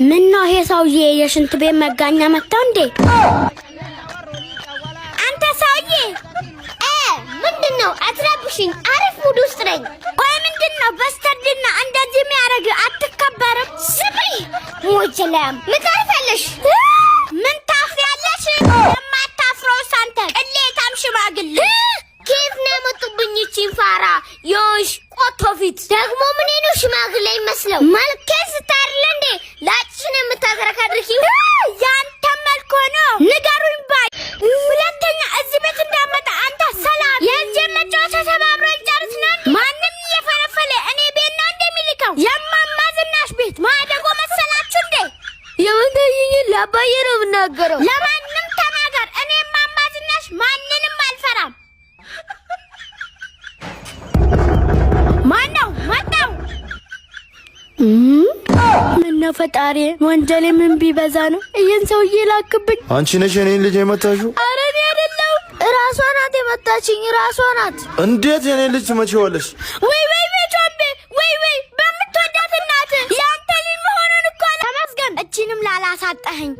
ምን ነው ይሄ ሰውዬ የሽንት ቤት መጋኛ መጣው እንዴ? አንተ ሰውዬ ምንድነው? አትረብሽኝ። አሪፍ ሙድ ውስጥ ነኝ። ቆይ ምንድነው በስተርድና እንደዚህ የሚያረግ? አትከበርም? ስሚ ወጀላም ምን ታፈለሽ? ምን ታፍያለሽ? የማታፍረው ሳንተ ቅሌታም ሽማግሌ ከየት ነው የመጡብኝ? እቺን ፋራ ዮሽ ቆቶፊት ደግሞ ምን ነው ሽማግሌ ይመስለው? መልከስ ታርለ እንዴ ላጭሽን የምታከራከርኪው ያንተ መልኮ ነው። ንገሩኝ ባይ ሁለተኛ እዚህ ቤት እንዳመጣ አንተ ሰላም የጀመጨው ተሰባብሮ ይጨርስ ነው። ማንም እየፈለፈለ እኔ ቤት ነው እንደሚልከው የማማ ዝናሽ ቤት ማደጎ መሰላችሁ እንዴ? የወንደኝ ለአባዬ ነው የምናገረው። ለማንም ተናገር። እኔ ማማ ዝናሽ ማንንም አልፈራም። ማነው መጣው? ምነው ፈጣሪ ወንጀሌ ምን ቢበዛ ነው ይሄን ሰውዬ ላክብኝ? አንቺ ነሽ የኔን ልጅ የመታሽው? ኧረ እኔ አይደለሁም። ራሷ ናት የመታችኝ። ራሷ ናት። እንዴት የኔን ልጅ ትመጪዋለሽ? ወይ ጮቤ ወይ በምትወዳት እናት ያንተ ልጅ መሆኑን እኮ ተመስገን። እቺንም ላላሳጣኸኝ።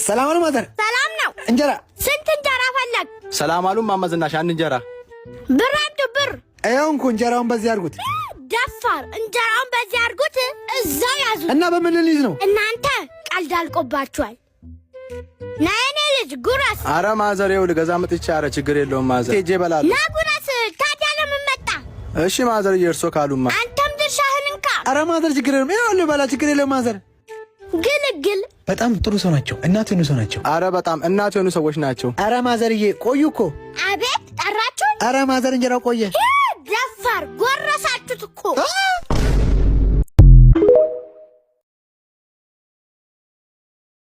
ሰላም ነው ማዘር? ሰላም ነው። እንጀራ ስንት እንጀራ ፈለግ? ሰላም አሉ ማማ ዝናሽ። አንድ እንጀራ ብር አንድ ብር። አይው እንኳን እንጀራውን በዚህ አድርጉት። ደፋር እንጀራውን በዚህ አድርጉት። እዛ ያዙ እና በምን ልይዝ ነው? እናንተ ቀልድ አልቆባችኋል። ናኔ ልጅ ጉራስ። አረ ማዘር ይኸው ልገዛ መጥቼ። አረ ችግር የለውም ማዘር ሄጄ እበላለሁ። ና ጉራስ። ታዲያ ለምን መጣ? እሺ ማዘር እርሶ ካሉማ። አንተም ድርሻህን እንካ። አረ ማዘር ችግር የለውም። ይኸው ልበላ ችግር የለውም ማዘር። ግልግል በጣም ጥሩ ሰው ናቸው። እናት የሆኑ ሰው ናቸው። አረ በጣም እናት የሆኑ ሰዎች ናቸው። አረ ማዘርዬ ቆዩ እኮ። አቤት ጠራችሁ? አረ ማዘር እንጀራው ቆየ። ደፋር ጎረሳችሁት እኮ።